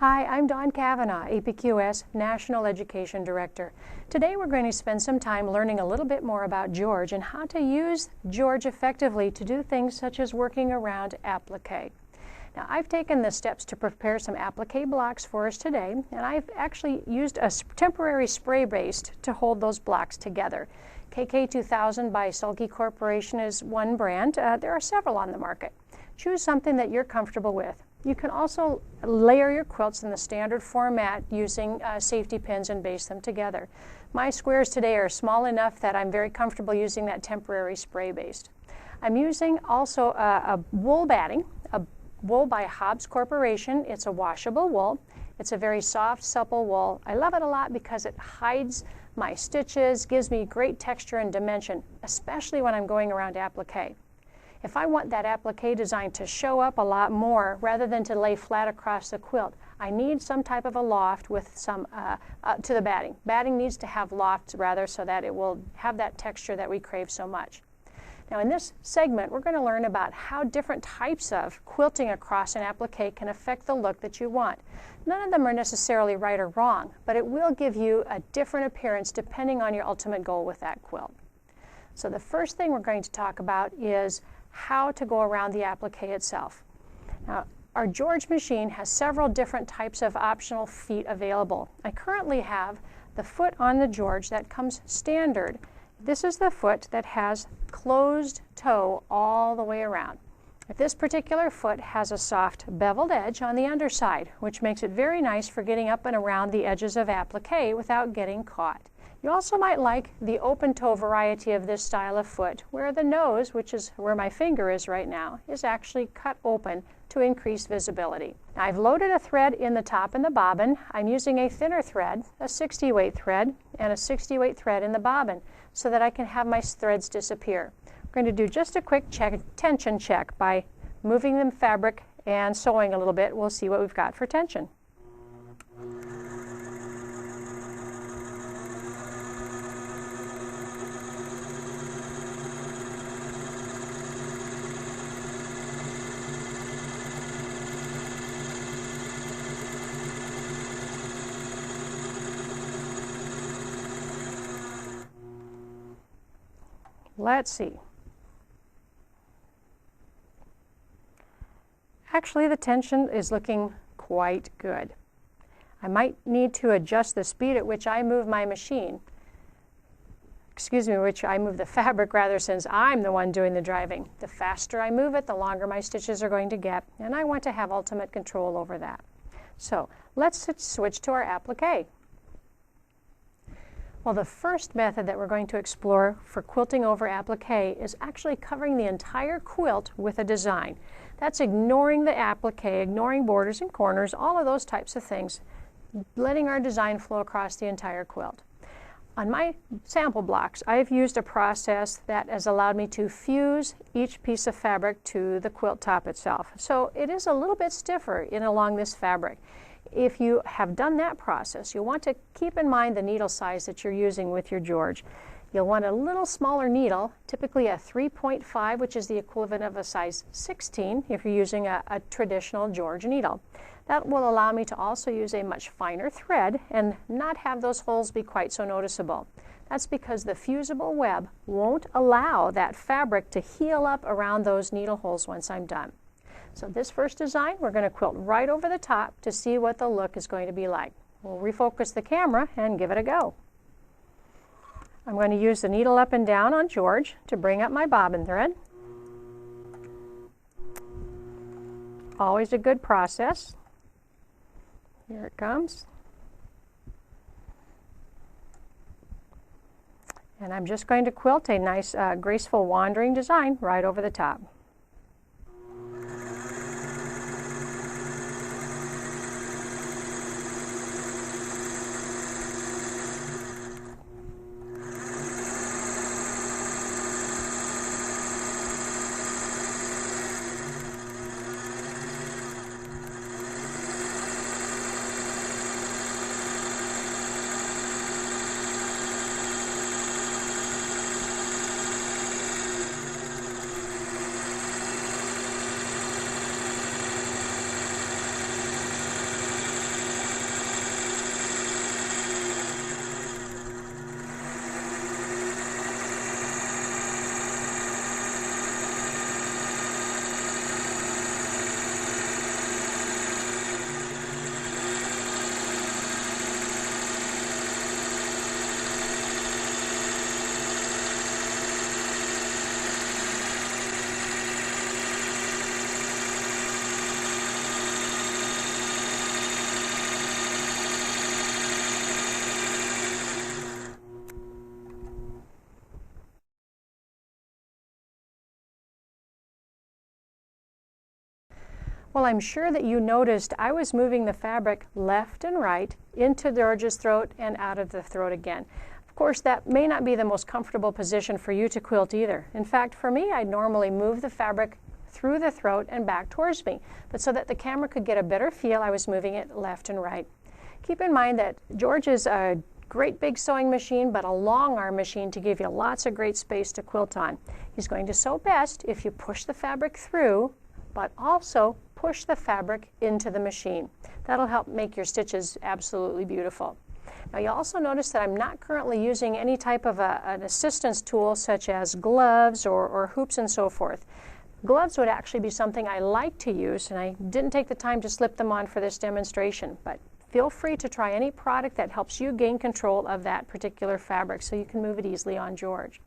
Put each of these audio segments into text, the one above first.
Hi, I'm Cavanaugh, APQS National Education Director. Today we're going to spend some time learning a little bit more about George and how to use George effectively to do things such as working around applique. Now, I've taken the steps to prepare some applique blocks for us today, and I've actually used a temporary spray base to hold those blocks together. KK2000 by Sulky Corporation is one brand. There are several on the market. Choose something that you're comfortable with. You can also layer your quilts in the standard format using safety pins and base them together. My squares today are small enough that I'm very comfortable using that temporary spray base. I'm using also a wool batting, a wool by Hobbs Corporation. It's a washable wool. It's a very soft, supple wool. I love it a lot because it hides my stitches, gives me great texture and dimension, especially when I'm going around applique. If I want that applique design to show up a lot more rather than to lay flat across the quilt, I need some type of a loft with some to the batting. Batting needs to have lofts rather so that it will have that texture that we crave so much. Now in this segment, we're going to learn about how different types of quilting across an applique can affect the look that you want. None of them are necessarily right or wrong, but it will give you a different appearance depending on your ultimate goal with that quilt. So the first thing we're going to talk about is how to go around the applique itself. Now, our George machine has several different types of optional feet available. I currently have the foot on the George that comes standard. This is the foot that has closed toe all the way around. This particular foot has a soft beveled edge on the underside, which makes it very nice for getting up and around the edges of applique without getting caught. You also might like the open toe variety of this style of foot, where the nose, which is where my finger is right now, is actually cut open to increase visibility. Now, I've loaded a thread in the top and the bobbin. I'm using a thinner thread, a 60-weight thread, and a 60-weight thread in the bobbin so that I can have my threads disappear. I'm going to do just a quick tension check by moving the fabric and sewing a little bit. We'll see what we've got for tension. Let's see. Actually, the tension is looking quite good. I might need to adjust the speed at which I move my machine. Which I move the fabric rather, since I'm the one doing the driving. The faster I move it, the longer my stitches are going to get, and I want to have ultimate control over that. So let's switch to our applique. Well, the first method that we're going to explore for quilting over applique is actually covering the entire quilt with a design. That's ignoring the applique, ignoring borders and corners, all of those types of things, letting our design flow across the entire quilt. On my sample blocks, I've used a process that has allowed me to fuse each piece of fabric to the quilt top itself. So it is a little bit stiffer along this fabric. If you have done that process, you'll want to keep in mind the needle size that you're using with your George. You'll want a little smaller needle, typically a 3.5, which is the equivalent of a size 16 if you're using a traditional George needle. That will allow me to also use a much finer thread and not have those holes be quite so noticeable. That's because the fusible web won't allow that fabric to heal up around those needle holes once I'm done. So this first design, we're going to quilt right over the top to see what the look is going to be like. We'll refocus the camera and give it a go. I'm going to use the needle up and down on George to bring up my bobbin thread. Always a good process. Here it comes. And I'm just going to quilt a nice graceful wandering design right over the top. Well, I'm sure that you noticed I was moving the fabric left and right into George's throat and out of the throat again. Of course, that may not be the most comfortable position for you to quilt either. In fact, for me, I normally move the fabric through the throat and back towards me, but so that the camera could get a better feel, I was moving it left and right. Keep in mind that George is a great big sewing machine, but a long arm machine to give you lots of great space to quilt on. He's going to sew best if you push the fabric through, but also push the fabric into the machine. That'll help make your stitches absolutely beautiful. Now you also notice that I'm not currently using any type of an assistance tool such as gloves or hoops and so forth. Gloves would actually be something I like to use, and I didn't take the time to slip them on for this demonstration, but feel free to try any product that helps you gain control of that particular fabric so you can move it easily on George.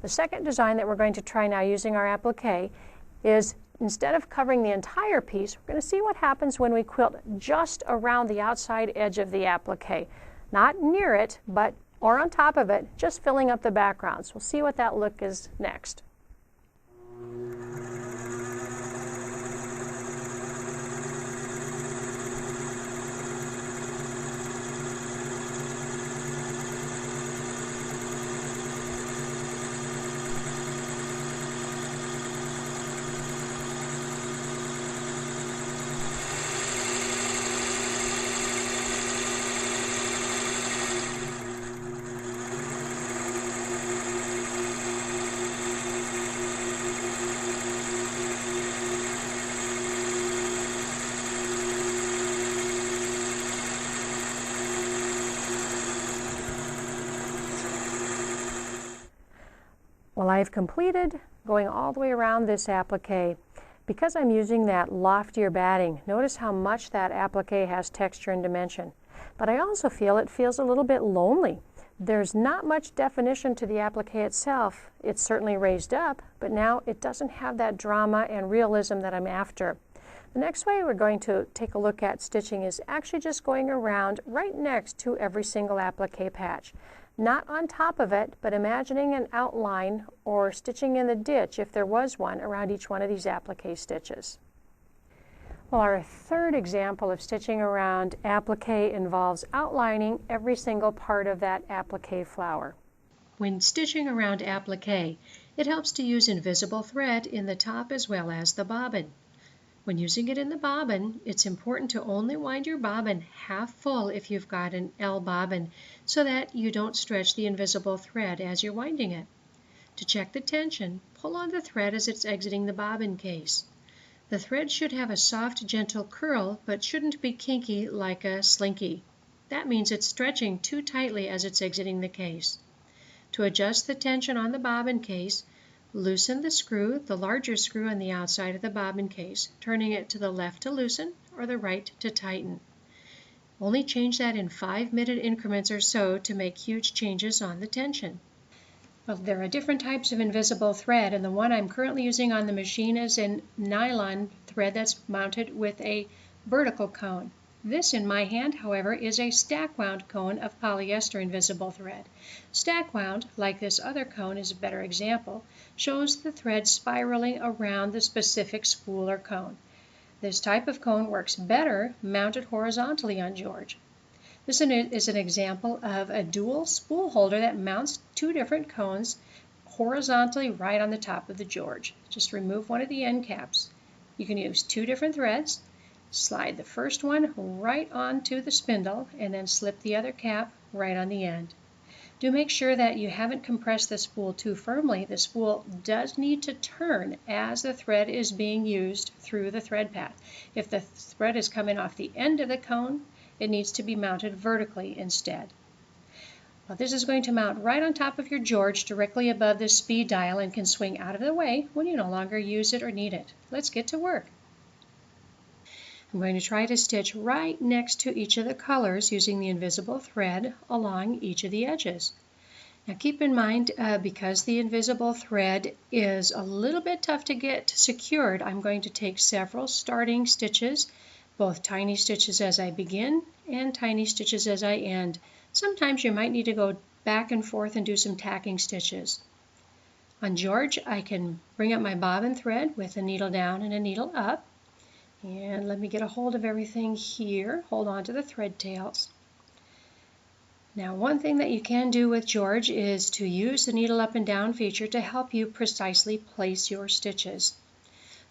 The second design that we're going to try now using our applique is, instead of covering the entire piece, we're going to see what happens when we quilt just around the outside edge of the applique. Not near it, or on top of it, just filling up the backgrounds. We'll see what that look is next. Well, I've completed going all the way around this applique. Because I'm using that loftier batting, notice how much that applique has texture and dimension. But I also feel it feels a little bit lonely. There's not much definition to the applique itself. It's certainly raised up, but now it doesn't have that drama and realism that I'm after. The next way we're going to take a look at stitching is actually just going around right next to every single applique patch. Not on top of it, but imagining an outline or stitching in the ditch, if there was one, around each one of these applique stitches. Well, our third example of stitching around applique involves outlining every single part of that applique flower. When stitching around applique, it helps to use invisible thread in the top as well as the bobbin. When using it in the bobbin, it's important to only wind your bobbin half full if you've got an L bobbin, so that you don't stretch the invisible thread as you're winding it. To check the tension, pull on the thread as it's exiting the bobbin case. The thread should have a soft, gentle curl, but shouldn't be kinky like a slinky. That means it's stretching too tightly as it's exiting the case. To adjust the tension on the bobbin case, loosen the screw, the larger screw on the outside of the bobbin case, turning it to the left to loosen or the right to tighten. Only change that in 5-minute increments or so to make huge changes on the tension. Well, there are different types of invisible thread, and the one I'm currently using on the machine is a nylon thread that's mounted with a vertical cone. This in my hand, however, is a stack-wound cone of polyester invisible thread. Stack-wound, like this other cone is a better example, shows the thread spiraling around the specific spool or cone. This type of cone works better mounted horizontally on George. This is an example of a dual spool holder that mounts two different cones horizontally right on the top of the George. Just remove one of the end caps. You can use two different threads. Slide the first one right onto the spindle and then slip the other cap right on the end. Do make sure that you haven't compressed the spool too firmly. The spool does need to turn as the thread is being used through the thread path. If the thread is coming off the end of the cone, it needs to be mounted vertically instead. Well, this is going to mount right on top of your George directly above the speed dial and can swing out of the way when you no longer use it or need it. Let's get to work. I'm going to try to stitch right next to each of the colors using the invisible thread along each of the edges. Now keep in mind, because the invisible thread is a little bit tough to get secured, I'm going to take several starting stitches, both tiny stitches as I begin and tiny stitches as I end. Sometimes you might need to go back and forth and do some tacking stitches. On George, I can bring up my bobbin thread with a needle down and a needle up. And let me get a hold of everything here. Hold on to the thread tails. Now, one thing that you can do with George is to use the needle up and down feature to help you precisely place your stitches.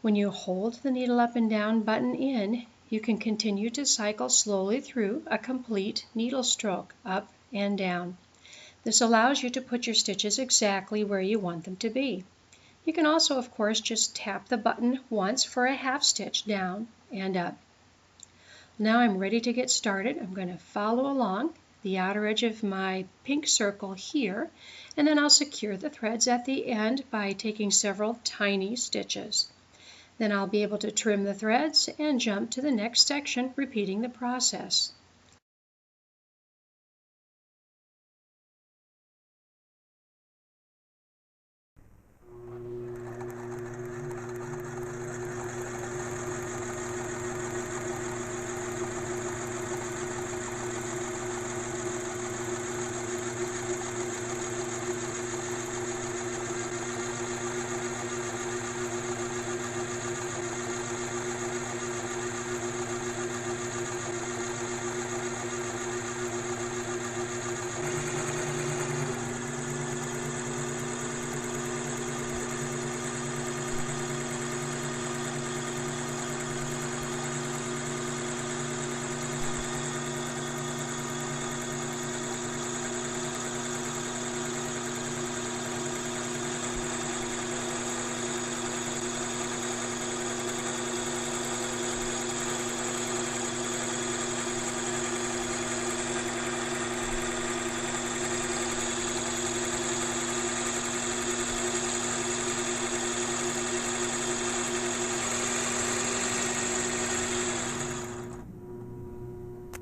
When you hold the needle up and down button in, you can continue to cycle slowly through a complete needle stroke up and down. This allows you to put your stitches exactly where you want them to be. You can also, of course, just tap the button once for a half stitch down and up. Now I'm ready to get started. I'm going to follow along the outer edge of my pink circle here, and then I'll secure the threads at the end by taking several tiny stitches. Then I'll be able to trim the threads and jump to the next section, repeating the process.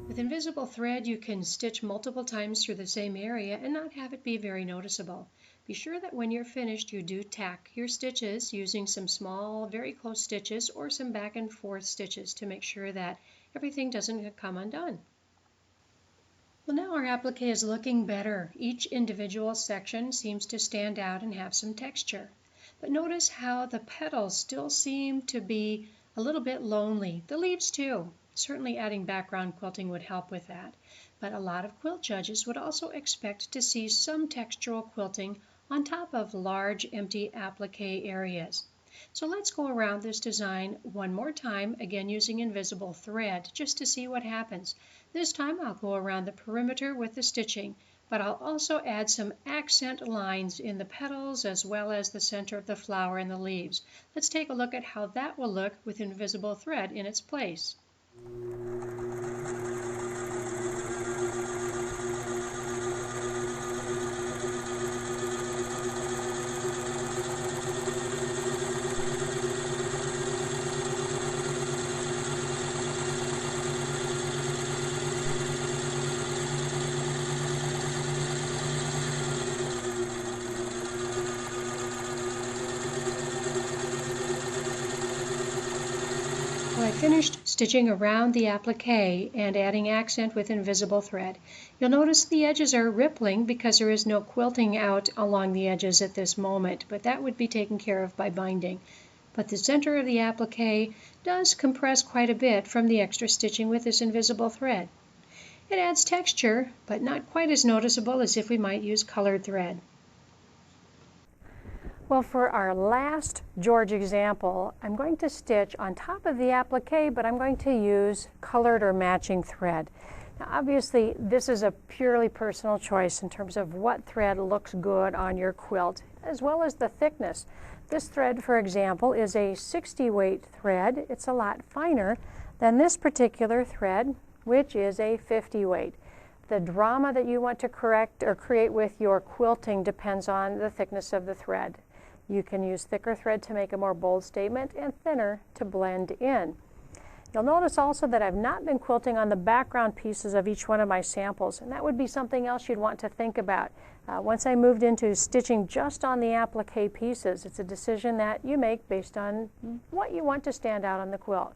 With invisible thread, you can stitch multiple times through the same area and not have it be very noticeable. Be sure that when you're finished, you do tack your stitches using some small, very close stitches or some back and forth stitches to make sure that everything doesn't come undone. Well, now our applique is looking better. Each individual section seems to stand out and have some texture. But notice how the petals still seem to be a little bit lonely. The leaves too. Certainly adding background quilting would help with that. But a lot of quilt judges would also expect to see some textural quilting on top of large empty applique areas. So let's go around this design one more time, again using invisible thread, just to see what happens. This time I'll go around the perimeter with the stitching, but I'll also add some accent lines in the petals as well as the center of the flower and the leaves. Let's take a look at how that will look with invisible thread in its place. Well, I finished stitching around the applique and adding accent with invisible thread. You'll notice the edges are rippling because there is no quilting out along the edges at this moment, but that would be taken care of by binding. But the center of the applique does compress quite a bit from the extra stitching with this invisible thread. It adds texture, but not quite as noticeable as if we might use colored thread. Well, for our last George example, I'm going to stitch on top of the applique, but I'm going to use colored or matching thread. Now, obviously, this is a purely personal choice in terms of what thread looks good on your quilt, as well as the thickness. This thread, for example, is a 60 weight thread. It's a lot finer than this particular thread, which is a 50 weight. The drama that you want to correct or create with your quilting depends on the thickness of the thread. You can use thicker thread to make a more bold statement and thinner to blend in. You'll notice also that I've not been quilting on the background pieces of each one of my samples, and that would be something else you'd want to think about. Once I moved into stitching just on the applique pieces, it's a decision that you make based on what you want to stand out on the quilt.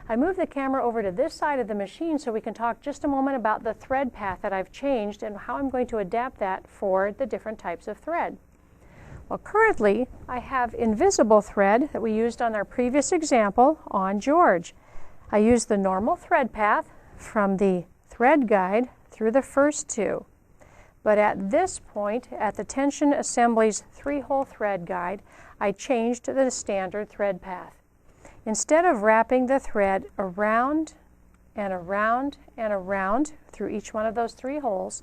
I moved the camera over to this side of the machine so we can talk just a moment about the thread path that I've changed and how I'm going to adapt that for the different types of thread. Well, currently I have invisible thread that we used on our previous example on George. I used the normal thread path from the thread guide through the first two. But at this point, at the Tension Assembly's 3-hole thread guide, I changed to the standard thread path. Instead of wrapping the thread around and around and around through each one of those 3 holes,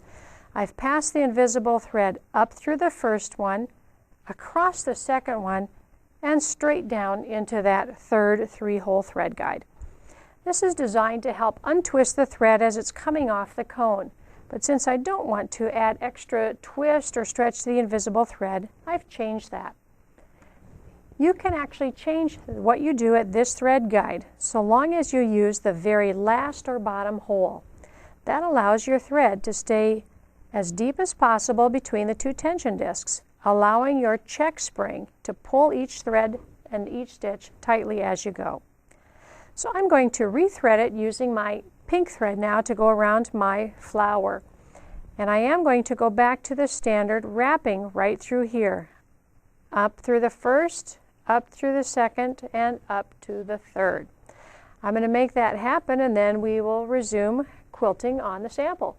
I've passed the invisible thread up through the first one, across the second one, and straight down into that third 3-hole thread guide. This is designed to help untwist the thread as it's coming off the cone. But since I don't want to add extra twist or stretch the invisible thread, I've changed that. You can actually change what you do at this thread guide so long as you use the very last or bottom hole. That allows your thread to stay as deep as possible between the 2 tension discs, allowing your check spring to pull each thread and each stitch tightly as you go. So I'm going to rethread it using my pink thread now to go around my flower. And I am going to go back to the standard wrapping right through here, up through the first, up through the second, and up to the third. I'm going to make that happen, and then we will resume quilting on the sample.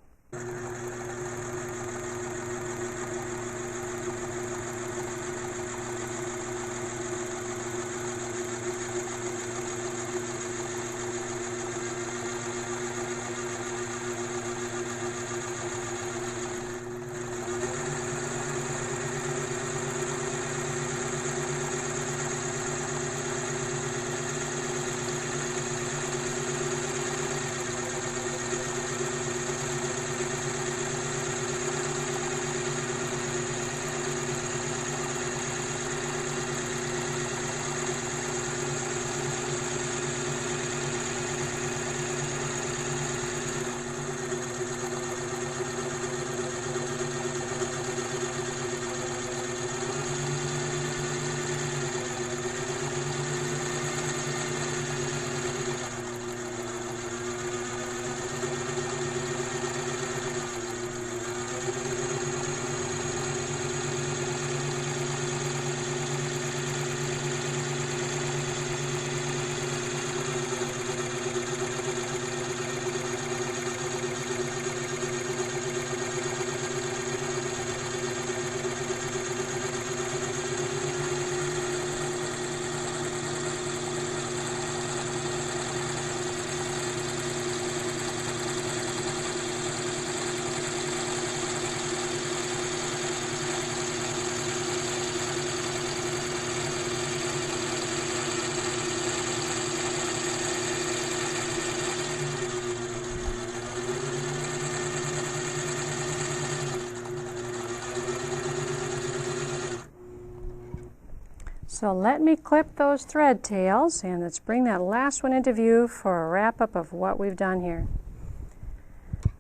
So let me clip those thread tails, and let's bring that last one into view for a wrap-up of what we've done here.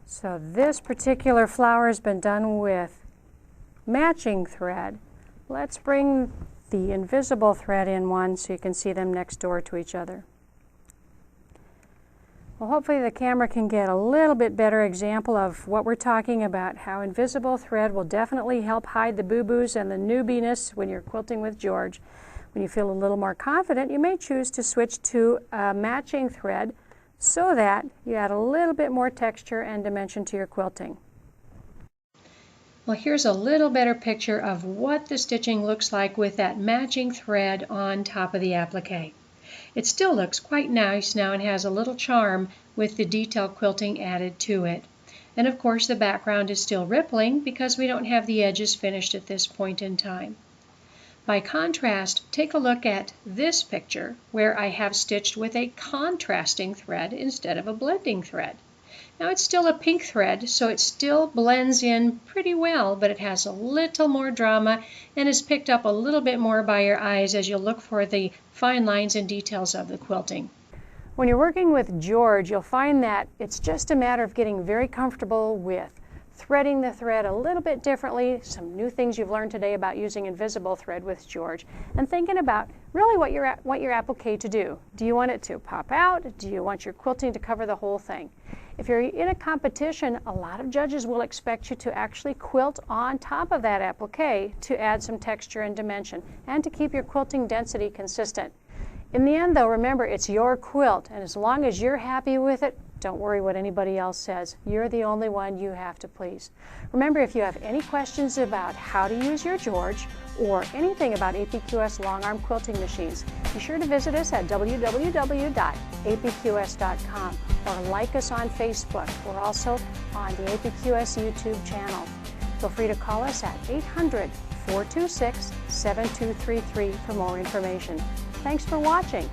So this particular flower has been done with matching thread. Let's bring the invisible thread in one so you can see them next door to each other. Well, hopefully the camera can get a little bit better example of what we're talking about, how invisible thread will definitely help hide the boo-boos and the newbiness when you're quilting with George. When you feel a little more confident, you may choose to switch to a matching thread so that you add a little bit more texture and dimension to your quilting. Well, here's a little better picture of what the stitching looks like with that matching thread on top of the applique. It still looks quite nice now and has a little charm with the detail quilting added to it. And of course the background is still rippling because we don't have the edges finished at this point in time. By contrast, take a look at this picture where I have stitched with a contrasting thread instead of a blending thread. Now it's still a pink thread, so it still blends in pretty well, but it has a little more drama and is picked up a little bit more by your eyes as you look for the fine lines and details of the quilting. When you're working with George, you'll find that it's just a matter of getting very comfortable with threading the thread a little bit differently, some new things you've learned today about using invisible thread with George, and thinking about really what your applique to do. Do you want it to pop out? Do you want your quilting to cover the whole thing? If you're in a competition, a lot of judges will expect you to actually quilt on top of that applique to add some texture and dimension and to keep your quilting density consistent. In the end, though, remember, it's your quilt, and as long as you're happy with it, don't worry what anybody else says. You're the only one you have to please. Remember, if you have any questions about how to use your George or anything about APQS long arm quilting machines, be sure to visit us at www.apqs.com or like us on Facebook. We're also on the APQS YouTube channel. Feel free to call us at 800-426-7233 for more information. Thanks for watching.